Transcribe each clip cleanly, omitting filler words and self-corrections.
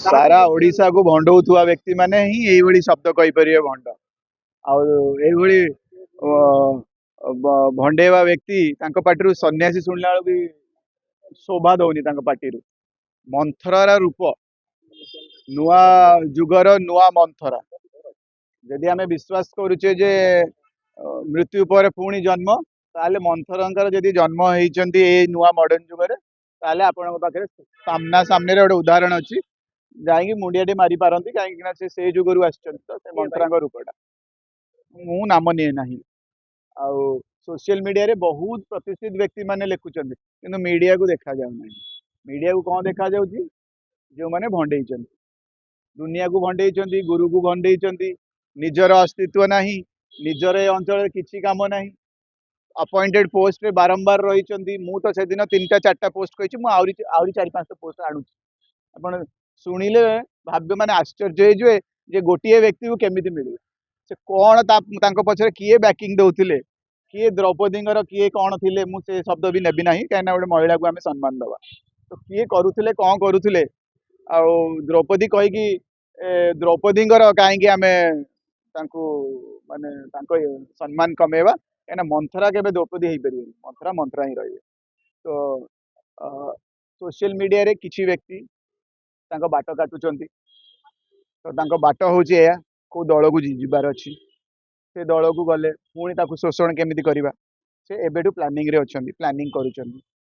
सारा ओडिशा को भंडौथुआ व्यक्ति माने ही एही शब्द कहि परिबे भंड आउरी भंडेवा व्यक्ति तांको पाटिरु सन्यासी सुनला भी शोभा दौनी तांको पाटिरु मंथरार रूप नुआ जुगर नुआ मंथरा जदि आमे विश्वास करूचे जे मृत्यु पर पुणी जन्म ताले मंथरंकर जदि जन्म होइचंती ए नुआ मॉडर्न जुगरे ताले आपन पाखे सामना सामने रे गोटे उदाहरण अछि जाइए मुंडियाटे मारी पारती कहीं से जुगरू आंतरा रूपटा मु नाम निए ना आउ सोशल मीडिया रे बहुत प्रतिष्ठित व्यक्ति माने लिखुचंद किंतु मीडिया को देखा जाउ नहीं मीडिया को कौन देखा जाउची जो माने भंडेइचंद दुनिया को भंडेइचंद गुरु को भंडेइचंद निजर अस्तित्व नहीं निजर अंचल किसी काम नहीं अपॉइंटेड पोस्ट रे बारंबार रही मु तो से दिन 3टा 4टा पोस्ट कही आउरी 4-5टा पोस्ट आणुची आपण शुणिले भाव्य माने आश्चर्य हे जे गोटे व्यक्ति को केमिति मिले से कौन पछरे किए बैकिंग दौले किए द्रौपदी किए कौन थिले मु से शब्द भी नेबी ना कहीं गोटे महिला को आम सम्मान दवा तो किए करुले कौन करुले आ द्रौपदी कहीकि द्रौपदी कहीं आम माने सम्मान कमेवा कहीं मंथरा के द्रौपदी हो पारे मंथरा मंथरा ही रही तो सोशल मीडिया रे किसी व्यक्ति बाट काटुचंती तो बाट हूँ कौ दल को जीवार अच्छी से दल को गले पुणी शोषण केमिति करवा से एबेठू प्लानिंग रे अच्छी प्लानिंग करुँचु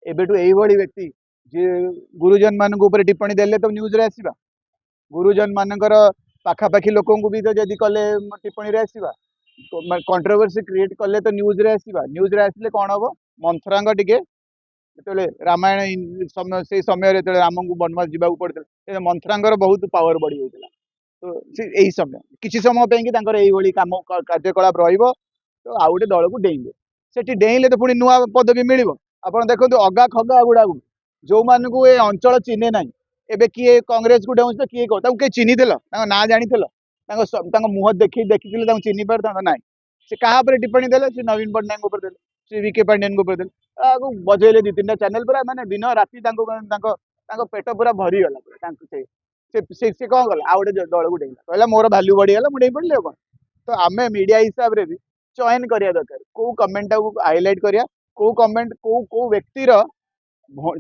एभली व्यक्ति जी गुरुजन मान टिप्पणी देले तो न्यूज रे आसीबा गुरुजन मानकर पाखापाखी लोक भी तो जदि कले टिप्पणी रे आसीबा कंट्रोवर्सी क्रिएट कले तो न्यूज रे आसीबा न्यूज रे आसिले कौन हम मंथरांग टिके जो रामायण समय से समय राम को वनवास जावाक पड़ता मंथरांगर बहुत पावर बढ़ी जाता तो यही समय किसी समय पे कम कार्यकलाप तो आउ गए दल को डेइंगे से डेइले तो पुणी नुआ पदवी मिल आप देखो अगा खगा गुड़ा जो मान को ये अंचल चिन्हे ना एबे किए कांग्रेस को डेउछ तो किए किए चिन्ही ना जानी मुह देखी देखी चिन्ही पार ना से क्या टिप्पणी देले से नवीन पट्टनायक ऊपर देले से विके पांडियन को ऊपर देले बजेले 2-3टा चैनल पूरा माने दिन राति पेट पूरा भरी गला से कौन गला आ गए दल को डेला कहला मोर भैल्यू बढ़ीगला मुझे पड़े कौन तो आम मीडिया हिसाब से भी चयन करिया दरकार कौ कमेंट को हाईलाइट करिया कौ कमेंट कौ व्यक्तिर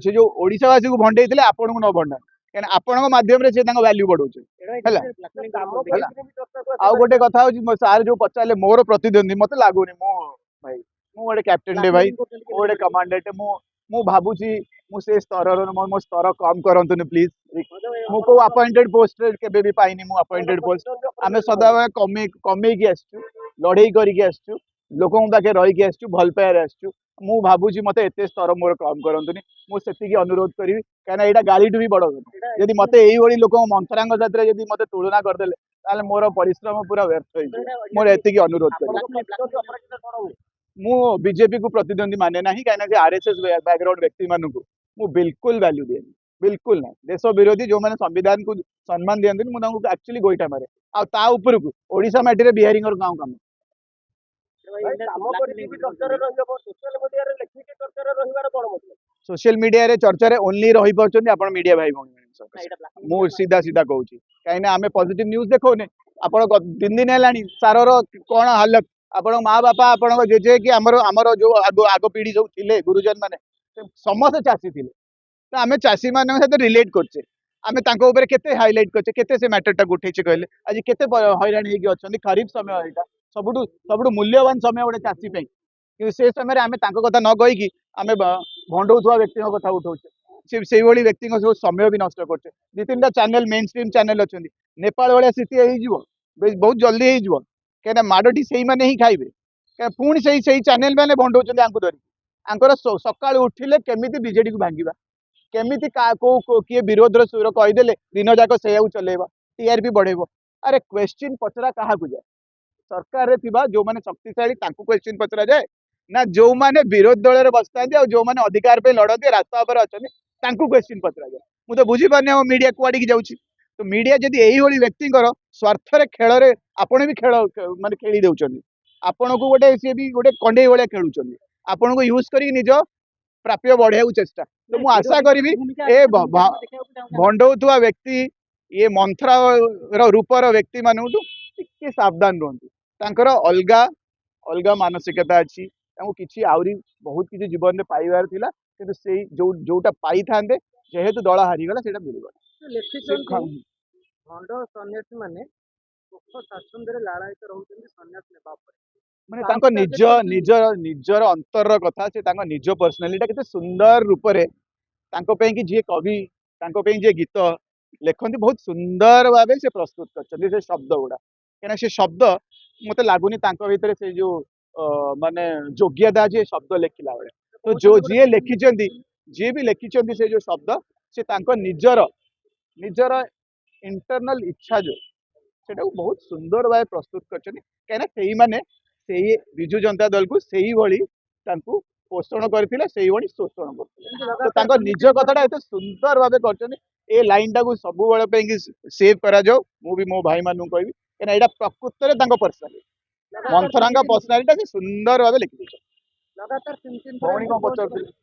से जो ओडिशावासी को भंडे आपण को न भंडा कहीं आपण माध्यम से वैल्यू बढ़ाऊे आउ गोटे कथा सार जो पचारे मोर प्रतिद्वंदी मत लगुनि मो भाई मु गोटे कैप्टेन डे भाई गोटे कमांडेंट मु भावुची से स्तर मो स्तर कम करंतुनि प्लीज मु को अपॉइंटेड पोस्ट केबे भी पाइनी मु अपॉइंटेड पोस्ट आम सदा कमे की आसचु लड़े करके आसचु लोक पाखे रही आसचु भल पाइबार आसचु मु भावुची मत एत स्तर मोर कम करंतुनि मुझे अनुरोध करी कहीं यहाँ गालीटू भी बड़ जदि मत यही लोक मंथरांग साथ जब मत तुलना करदे ताले मोर परिश्रम पूरा व्यर्थ हो मोर एति अनुरोध करी मु बीजेपी को प्रतिद्वंदी माने ना कहीं आरएसएस बैकग्राउंड व्यक्ति मानू मु बिल्कुल वैल्यू दिए बिल्कुल ना देश विरोधी जो मैंने संविधान को सम्मान दिखती मुझे एक्चुअली गोईठा मारे आपर ओडिशा माटी में बिहारी गाँव कम सोशल मीडिया रे चर्चा रे ओनली रही पार्टी आप मीडिया भाई भाई मु सीधा सीधा कहूँ कहीं आम पॉजिटिव न्यूज देखने आप 3 दिन है सार कौन हालत आपण माँ बापा आपण जेजे कि आमर जो आग पीढ़ी सब थे गुरुजन मैंने समस्त चाषी थे तो आम चाषी मान सहित रिलेट करचे आम केते हाईलाइट करचे केते से मैटर टाक उठे कहले आज केते हैरान होगी खरीफ समय यहाँ सबुठ मूल्यवान समय गोटे चाषी कि से समय आम कथा न कहीकि आम भंडौथुआ व्यक्ति कथा उठाऊे से व्यक्ति सब समय भी नष्ट करचे 2-3टा चैनल मेन स्ट्रीम चैनल अच्छा नेपाल भाया स्थिति हो बहुत जल्दी हो कहीं माड़ी से मैंने ही खाइबे पुणी से चैनल मैंने भंडौं धर सका उठिले केमी बीजेडी को भांगा केमी किए विरोधर सुर कहीदे दिन जाक से चलेबा टीआरपी बढ़ेब अरे क्वेश्चन पचरा क्या जाए सरकार रे थिबा जो माने शक्तिशाली तांको क्वेश्चन पचरा जाए ना जो माने विरोध दल रे बसता जो माने अधिकार पे लड़ती रास्ता पर अच्छा तांको क्वेश्चन पचरा जाए मु तो बुझी पारनी मीडिया कुआड़ी जाऊँगी तो मीडिया जदि यही व्यक्ति स्वार्थ खेल रे आपण भी खेल माने खेली देउछन आपण को गोटे सी भी गोटे कंडे भाया खेलुछन आपण को यूज करी निज प्राप्य बढ़ाया चेष्टा तो मु आशा करी ए भंडौथुआ व्यक्ति ये मंथरा रूपर व्यक्ति मानू टिके सावधान रुहतु तांकर अलगा अलगा मानसिकता अच्छी किसी आहरी बहुत किसी जीवन में पाइबार थिला किंतु से जोटा पाई थांदे जेहेतु दल हारीगला सेटा मिलबनी ଲେଖିଛନ୍ତି ଭଣ୍ଡ ସନ୍ନ୍ୟାସୀ ମାନେ ସୁଖ ସ୍ୱାଚ୍ଛନ୍ଦ୍ୟରେ ଲାଳାୟିତ ରହୁଛନ୍ତି ସନ୍ନ୍ୟାସ ନେବା ପରେ। माने ଆଉ तांको target निज କରିଛନ୍ତି निज निजर अंतर कथा से तांको निज पर्सनालिटी केते सुंदर रूप रे तांको पे कि जे कवि तांको पे जे गीत लेखନ୍ତି बहुत सुंदर भावे से प्रस्तुत करछन्ती से शब्द गुडा केना से शब्द मते लागुनी तांको भीतर से जो माने योग्यता जे शब्द लेखिला बेले तो जो କହୁଛନ୍ତି ଗୋଟେ जी लेखिछन्ती जी भी लेखिछन्ती से जो शब्द से तांको निजर निजर इंटरनल इच्छा जो सेटा बहुत सुंदर भाव प्रस्तुत करछन्ती कहना सेही माने सेही बिजु जनता दल को सेही भली तांको पोषण करथिला सेही भली शोषण करथिला ଏମିତି तो ଲଗାତାର तांको निज ସେମିତି कथाटा एते सुंदर भावे करछन्ती ए लाइन टा को सब बेले पे कि सेव करा जाओ मु भी मो भाई मानु कहबी कहना एटा प्रकृत रे तांको पर्सनालिटी ଲଗାତାର मंथरांगा ତିନି पर्सनालिटी से सुंदर भावे लिखि ଦେଇଛ ଲଗାତାର ତିନି ତିନି ଥର ଭଉଣୀ ଏମିତି କଣ post ପଚାରୁଥିଲେ କଲେ।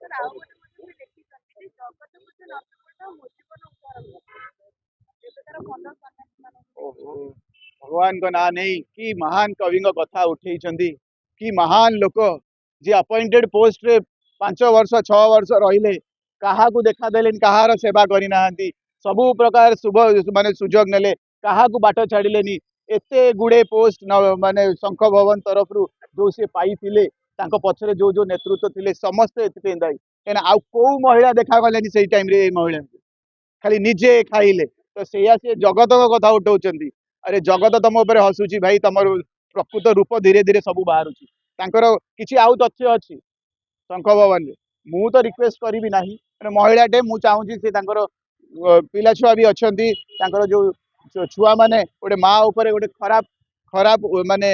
ସାର୍ ଆଉ ଗୋଟେ ମଧ୍ୟ ବି ଦେଖିଛନ୍ତି ଯେ ଜଗତକୁ ସେ ନବୀନ ମୋ ଜୀବନ ଉପହାର ଏବେ ତାର ଭଲ ସନ୍ନ୍ୟାସୀ ओहो भगवान को ना नहीं कि महान कवि कथा उठे कि महान लोक जी अपॉइंटेड पोस्ट रे 5 वर्ष 6 वर्ष रहिले कहा देखा देले कहार सेवा करना सबु प्रकार शुभ माने सुजोग नेले कहा बाट छाड़िलेनी एते गुड़े पोस्ट माने शंख भवन तरफ रु जो से पाई पछरे जो जो नेतृत्व थिले समस्ते एथि दायी कहीं आउ कौ महिला देखा गलेनी से टाइम रे महिला खाली निजे खाइले तो सेया से जगत कथा उठाउछन्ती अरे जगत तुम ऊपर हसुची भाई तुम प्रकृत रूप धीरे धीरे सब बाहर किसी आउ तथ्य अच्छी शंख भवन में मु तो रिक्वेस्ट करी नाही महिला टे मु चाहूँगी से पिला छुआ भी अच्छा जो छुआ माने गोटे माँ ऊपर गोटे खराब खराब माने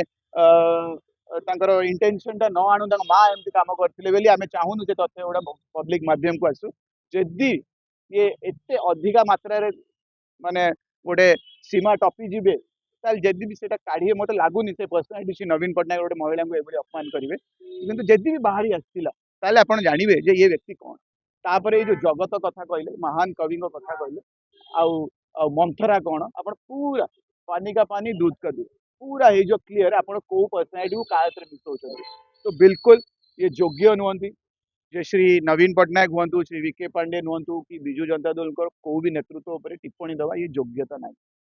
इंटेंशन टा न आणु माँ एमती काम करते बोली आम चाहूनु से तथ्य गुड़ा पब्लिक माध्यम को आसू जदि ये एते अधिका मात्रा रे माने गोटे सीमा टपी जीवे जदि भी सेटा काढ़िए मत लगुनि से पर्सनालीटी श्री नवीन पट्टनायक गोटे महिला को एभली अपमान करेंगे किंतु जदि भी बाहरी आसला ताले आपण जानिबे जे ये व्यक्ति कौन तापर ये जो जगत कथा कहले महान कवि कथा कहले आउ आउ मंथरा कौन आपण पूरा पानी का पानी दूध का दूध पूरा ये जो क्लियर आपण को पर्सनालीटी को कायत्र मिसौछन तो बिल्कुल ये योग्य नुहंती जे श्री नवीन पट्टनायक हूँ श्री विके पांडे हूँ कि विजु जनता दल को भी नेतृत्व उपर टिप्पणी दवा ये योग्यता ना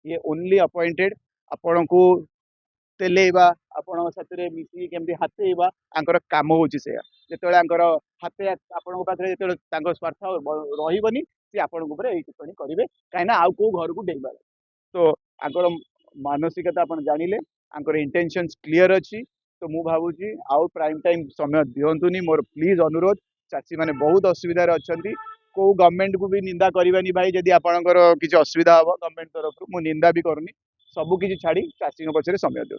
ये ओनली अपॉइंटेड आपण को तेलैवा आपण साथे मिसी केमती हाथेवा आंकर काम होची से जेतेबेले आंकर हाथे आपण पाखरे जेतेबेले स्वार्थ रहिबनी से आपण ऊपर एई टिप्पणी करिवे काइना आउ को घर को डेइबा तो आंकर मानसिकता आपण जानिले आंकर इंटेंशंस क्लियर अच्छी तो मु भावुची आउ प्राइम टाइम समय दिंतुनी मोर प्लीज अनुरोध चाषी मैंने बहुत असुविधा अच्छा को गवर्नमेंट को भी निंदा करवानी भाई जदि आपणकर किसी असुविधा हम गवर्नमेंट तरफ मु निंदा भी करूनी सबू किसी छाड़ी चाषी पचर समय दे